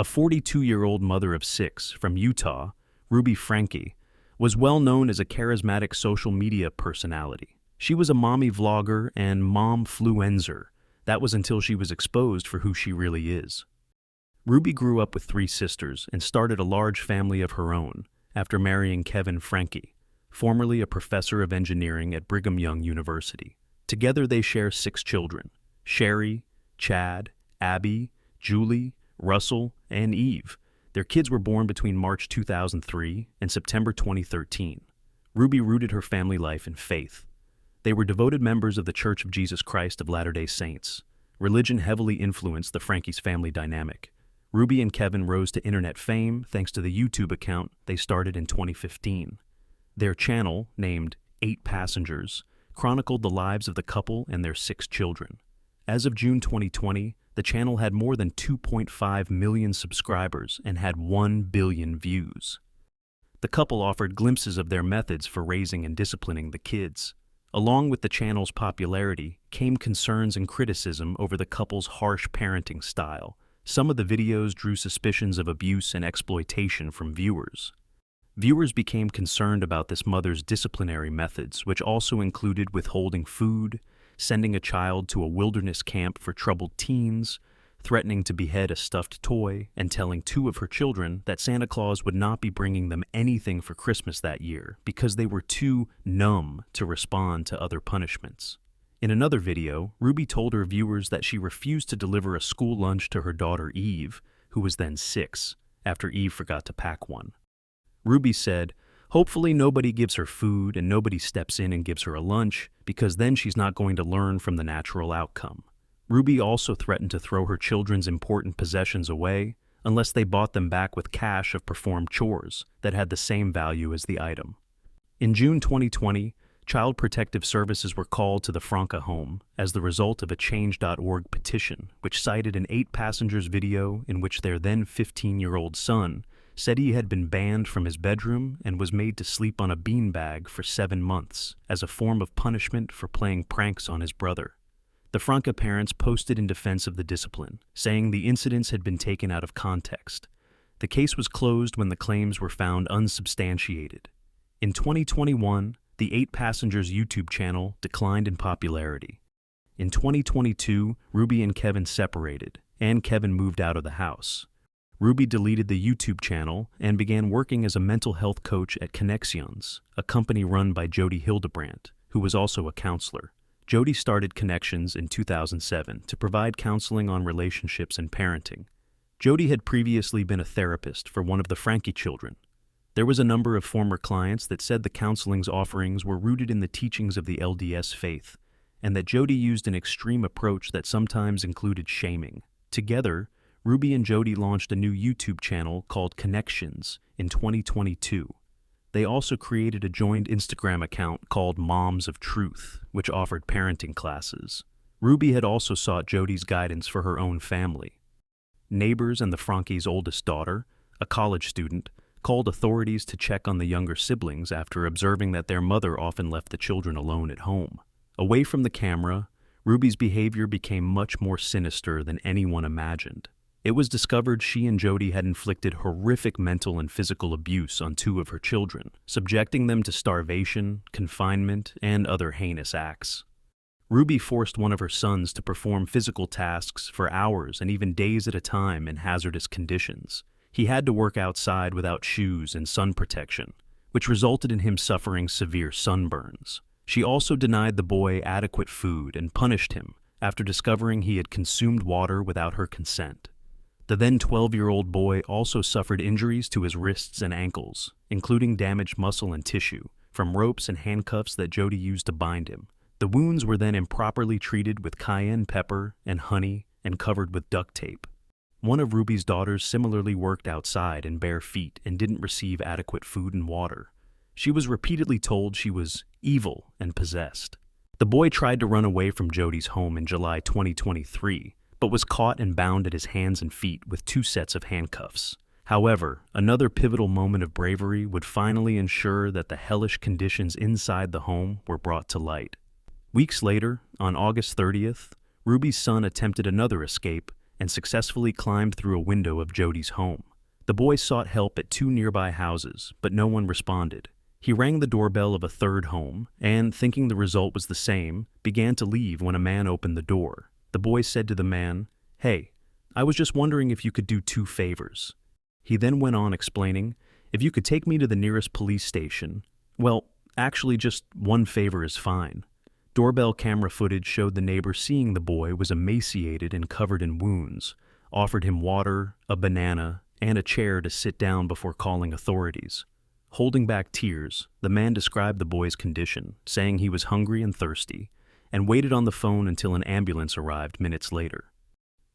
A 42-year-old mother of 6 from Utah, Ruby Franke, was well known as a charismatic social media personality. She was a mommy vlogger and momfluencer. That was until she was exposed for who she really is. Ruby grew up with 3 sisters and started a large family of her own after marrying Kevin Franke, formerly a professor of engineering at Brigham Young University. Together they share 6 children: Sherry, Chad, Abby, Julie, Russell, and Eve. Their kids were born between March 2003 and September 2013. Ruby rooted her family life in faith. They were devoted members of the Church of Jesus Christ of Latter-day Saints. Religion heavily influenced the Franke's family dynamic. Ruby and Kevin rose to internet fame thanks to the YouTube account they started in 2015. Their channel, named 8 Passengers, chronicled the lives of the couple and their 6 children. As of June 2020, the channel had more than 2.5 million subscribers and had 1 billion views. The couple offered glimpses of their methods for raising and disciplining the kids. Along with the channel's popularity came concerns and criticism over the couple's harsh parenting style. Some of the videos drew suspicions of abuse and exploitation from viewers. Viewers became concerned about this mother's disciplinary methods, which also included withholding food, sending a child to a wilderness camp for troubled teens, threatening to behead a stuffed toy, and telling 2 of her children that Santa Claus would not be bringing them anything for Christmas that year because they were too numb to respond to other punishments. In another video, Ruby told her viewers that she refused to deliver a school lunch to her daughter Eve, who was then 6, after Eve forgot to pack one. Ruby said, "Hopefully nobody gives her food and nobody steps in and gives her a lunch, because then she's not going to learn from the natural outcome." Ruby also threatened to throw her children's important possessions away unless they bought them back with cash of performed chores that had the same value as the item. In June 2020, Child Protective Services were called to the Franke home as the result of a Change.org petition, which cited an 8 Passengers video in which their then 15-year-old son said he had been banned from his bedroom and was made to sleep on a beanbag for 7 months as a form of punishment for playing pranks on his brother. The Franke parents posted in defense of the discipline, saying the incidents had been taken out of context. The case was closed when the claims were found unsubstantiated. In 2021, the 8 Passengers YouTube channel declined in popularity. In 2022, Ruby and Kevin separated, and Kevin moved out of the house. Ruby deleted the YouTube channel and began working as a mental health coach at Connections, a company run by Jodi who was also a counselor. Jodi started Connections in 2007 to provide counseling on relationships and parenting. Jodi had previously been a therapist for one of the Franke children. There was a number of former clients that said the counseling's offerings were rooted in the teachings of the LDS faith, and that Jodi used an extreme approach that sometimes included shaming. Together, Ruby and Jodi launched a new YouTube channel called Connections in 2022. They also created a joint Instagram account called Moms of Truth, which offered parenting classes. Ruby had also sought Jodi's guidance for her own family. Neighbors and the Franke's oldest daughter, a college student, called authorities to check on the younger siblings after observing that their mother often left the children alone at home. Away from the camera, Ruby's behavior became much more sinister than anyone imagined. It was discovered she and Jodi had inflicted horrific mental and physical abuse on 2 of her children, subjecting them to starvation, confinement, and other heinous acts. Ruby forced one of her sons to perform physical tasks for hours and even days at a time in hazardous conditions. He had to work outside without shoes and sun protection, which resulted in him suffering severe sunburns. She also denied the boy adequate food and punished him after discovering he had consumed water without her consent. The then 12-year-old boy also suffered injuries to his wrists and ankles, including damaged muscle and tissue, from ropes and handcuffs that Jodi used to bind him. The wounds were then improperly treated with cayenne pepper and honey and covered with duct tape. One of Ruby's daughters similarly worked outside in bare feet and didn't receive adequate food and water. She was repeatedly told she was evil and possessed. The boy tried to run away from Jodi's home in July 2023, but was caught and bound at his hands and feet with 2 sets of handcuffs. However, another pivotal moment of bravery would finally ensure that the hellish conditions inside the home were brought to light. Weeks later, on August 30th, Ruby's son attempted another escape and successfully climbed through a window of Jodi's home. The boy sought help at 2 nearby houses, but no one responded. He rang the doorbell of a third home and, thinking the result was the same, began to leave when a man opened the door. The boy said to the man, "Hey, I was just wondering if you could do 2 favors." He then went on explaining, "If you could take me to the nearest police station, well, actually just 1 favor is fine." Doorbell camera footage showed the neighbor seeing the boy was emaciated and covered in wounds, offered him water, a banana, and a chair to sit down before calling authorities. Holding back tears, the man described the boy's condition, saying he was hungry and thirsty, and waited on the phone until an ambulance arrived minutes later.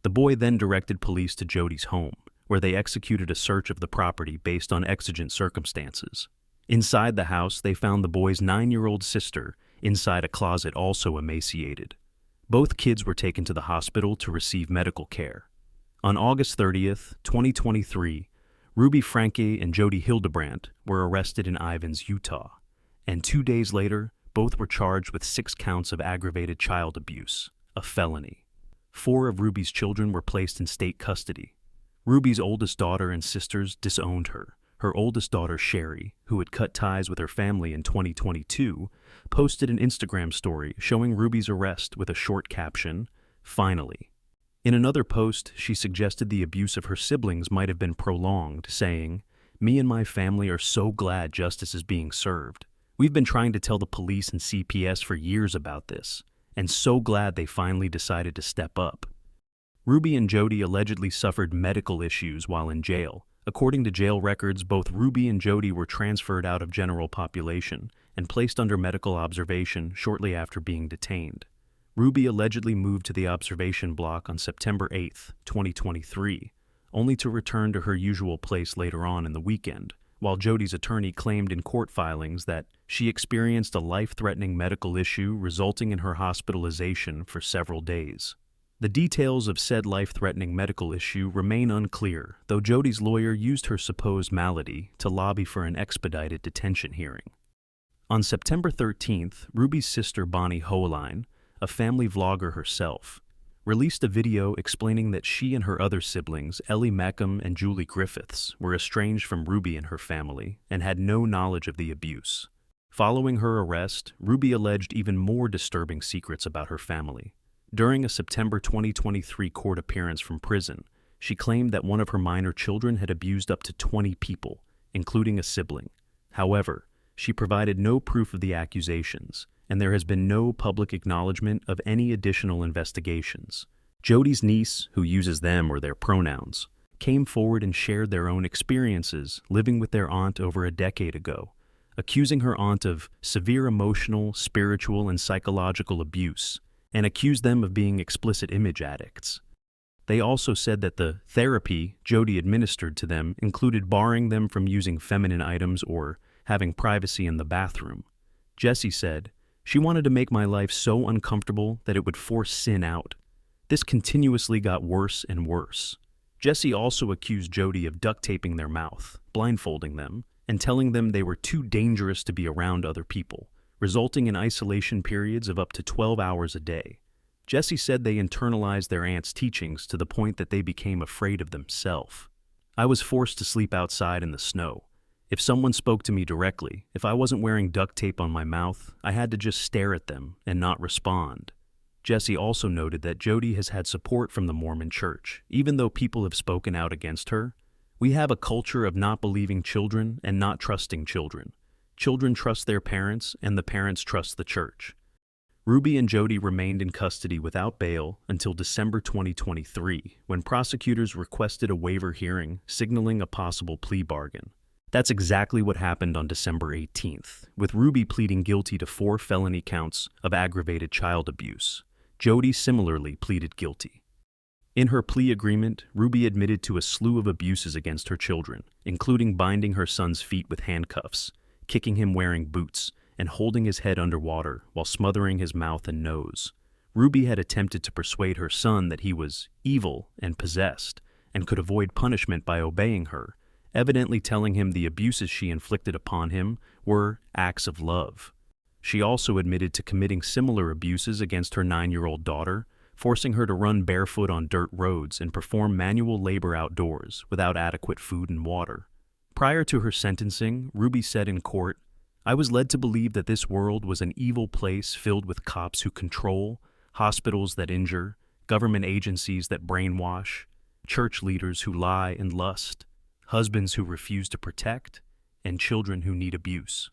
The boy then directed police to Jodi's home, where they executed a search of the property based on exigent circumstances. Inside the house, they found the boy's 9-year-old sister inside a closet, also emaciated. Both kids were taken to the hospital to receive medical care. On August 30th, 2023, Ruby Franke and Jodi Hildebrandt were arrested in Ivins, Utah, and 2 days later, both were charged with 6 counts of aggravated child abuse, a felony. 4 of Ruby's children were placed in state custody. Ruby's oldest daughter and sisters disowned her. Her oldest daughter, Sherry, who had cut ties with her family in 2022, posted an Instagram story showing Ruby's arrest with a short caption, "Finally." In another post, she suggested the abuse of her siblings might have been prolonged, saying, "Me and my family are so glad justice is being served. We've been trying to tell the police and CPS for years about this, and so glad they finally decided to step up." Ruby and Jodi allegedly suffered medical issues while in jail. According to jail records, both Ruby and Jodi were transferred out of general population and placed under medical observation shortly after being detained. Ruby allegedly moved to the observation block on September 8, 2023, only to return to her usual place later on in the weekend, while Jodi's attorney claimed in court filings that she experienced a life-threatening medical issue resulting in her hospitalization for several days. The details of said life-threatening medical issue remain unclear, though Jodi's lawyer used her supposed malady to lobby for an expedited detention hearing. On September 13th, Ruby's sister Bonnie Hoeline, a family vlogger herself, released a video explaining that she and her other siblings, Ellie Meckham and Julie Griffiths, were estranged from Ruby and her family and had no knowledge of the abuse. Following her arrest, Ruby alleged even more disturbing secrets about her family. During a September 2023 court appearance from prison, she claimed that one of her minor children had abused up to 20 people, including a sibling. However, she provided no proof of the accusations, and there has been no public acknowledgement of any additional investigations. Jodi's niece, who uses them or their pronouns, came forward and shared their own experiences living with their aunt over a decade ago, accusing her aunt of severe emotional, spiritual, and psychological abuse, and accused them of being explicit image addicts. They also said that the therapy Jodi administered to them included barring them from using feminine items or having privacy in the bathroom. Jessie said, "She wanted to make my life so uncomfortable that it would force sin out. This continuously got worse and worse." Jessie also accused Jodi of duct taping their mouth, blindfolding them, and telling them they were too dangerous to be around other people, resulting in isolation periods of up to 12 hours a day. Jessie said they internalized their aunt's teachings to the point that they became afraid of themselves. "I was forced to sleep outside in the snow. If someone spoke to me directly, if I wasn't wearing duct tape on my mouth, I had to just stare at them and not respond." Jessie also noted that Jodi has had support from the Mormon Church, even though people have spoken out against her. "We have a culture of not believing children and not trusting children. Children trust their parents, and the parents trust the church." Ruby and Jodi remained in custody without bail until December 2023, when prosecutors requested a waiver hearing, signaling a possible plea bargain. That's exactly what happened on December 18th, with Ruby pleading guilty to 4 felony counts of aggravated child abuse. Jodi similarly pleaded guilty. In her plea agreement, Ruby admitted to a slew of abuses against her children, including binding her son's feet with handcuffs, kicking him wearing boots, and holding his head underwater while smothering his mouth and nose. Ruby had attempted to persuade her son that he was evil and possessed and could avoid punishment by obeying her, evidently telling him the abuses she inflicted upon him were acts of love. She also admitted to committing similar abuses against her 9-year-old daughter, forcing her to run barefoot on dirt roads and perform manual labor outdoors without adequate food and water. Prior to her sentencing, Ruby said in court, "I was led to believe that this world was an evil place filled with cops who control, hospitals that injure, government agencies that brainwash, church leaders who lie and lust, husbands who refuse to protect, and children who need abuse."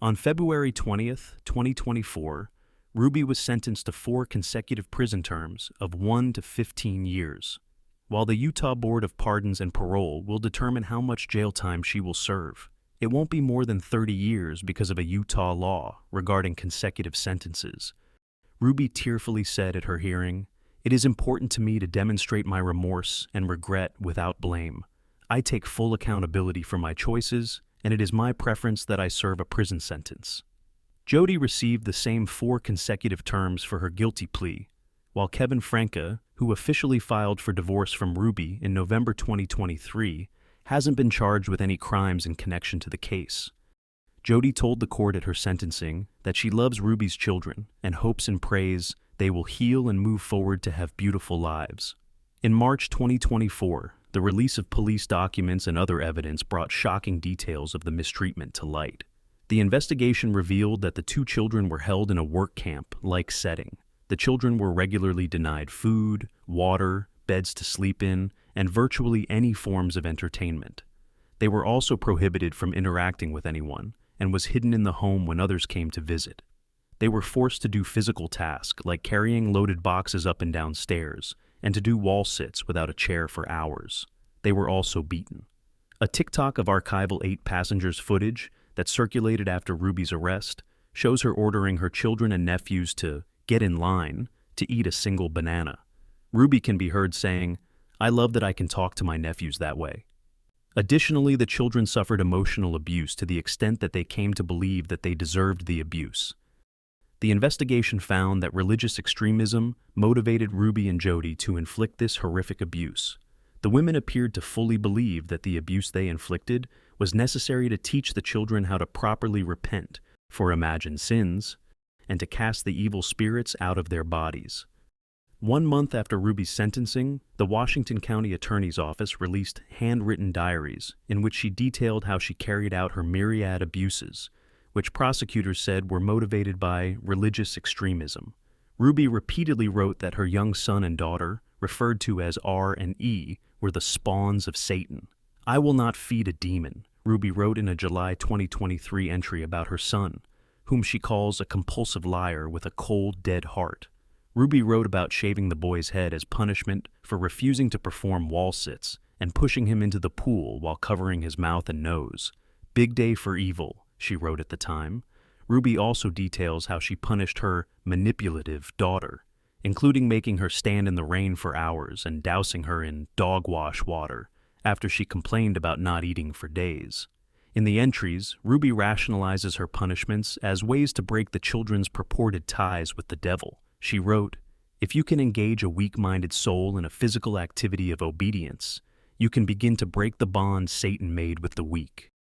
On February 20th, 2024, Ruby was sentenced to 4 consecutive prison terms of 1 to 15 years. While the Utah Board of Pardons and Parole will determine how much jail time she will serve, it won't be more than 30 years because of a Utah law regarding consecutive sentences. Ruby tearfully said at her hearing, "It is important to me to demonstrate my remorse and regret without blame. I take full accountability for my choices, and it is my preference that I serve a prison sentence." Jodi received the same 4 consecutive terms for her guilty plea, while Kevin Franke, who officially filed for divorce from Ruby in November 2023, hasn't been charged with any crimes in connection to the case. Jodi told the court at her sentencing that she loves Ruby's children and hopes and prays they will heal and move forward to have beautiful lives. In March 2024, the release of police documents and other evidence brought shocking details of the mistreatment to light. The investigation revealed that the 2 children were held in a work camp-like setting. The children were regularly denied food, water, beds to sleep in, and virtually any forms of entertainment. They were also prohibited from interacting with anyone and was hidden in the home when others came to visit. They were forced to do physical tasks like carrying loaded boxes up and down stairs and to do wall sits without a chair for hours. They were also beaten. A TikTok of archival 8 passengers footage that circulated after Ruby's arrest shows her ordering her children and nephews to get in line to eat a single banana. Ruby can be heard saying, "I love that I can talk to my nephews that way." Additionally, the children suffered emotional abuse to the extent that they came to believe that they deserved the abuse. The investigation found that religious extremism motivated Ruby and Jodi to inflict this horrific abuse. The women appeared to fully believe that the abuse they inflicted was necessary to teach the children how to properly repent for imagined sins and to cast the evil spirits out of their bodies. 1 month after Ruby's sentencing, the Washington County Attorney's Office released handwritten diaries in which she detailed how she carried out her myriad abuses, which prosecutors said were motivated by religious extremism. Ruby repeatedly wrote that her young son and daughter, referred to as R and E, were the spawns of Satan. "I will not feed a demon," Ruby wrote in a July 2023 entry about her son, whom she calls a compulsive liar with a cold, dead heart. Ruby wrote about shaving the boy's head as punishment for refusing to perform wall sits and pushing him into the pool while covering his mouth and nose. "Big day for evil," she wrote at the time. Ruby also details how she punished her manipulative daughter, including making her stand in the rain for hours and dousing her in dog wash water after she complained about not eating for days. In the entries, Ruby rationalizes her punishments as ways to break the children's purported ties with the devil. She wrote, "If you can engage a weak-minded soul in a physical activity of obedience, you can begin to break the bond Satan made with the weak.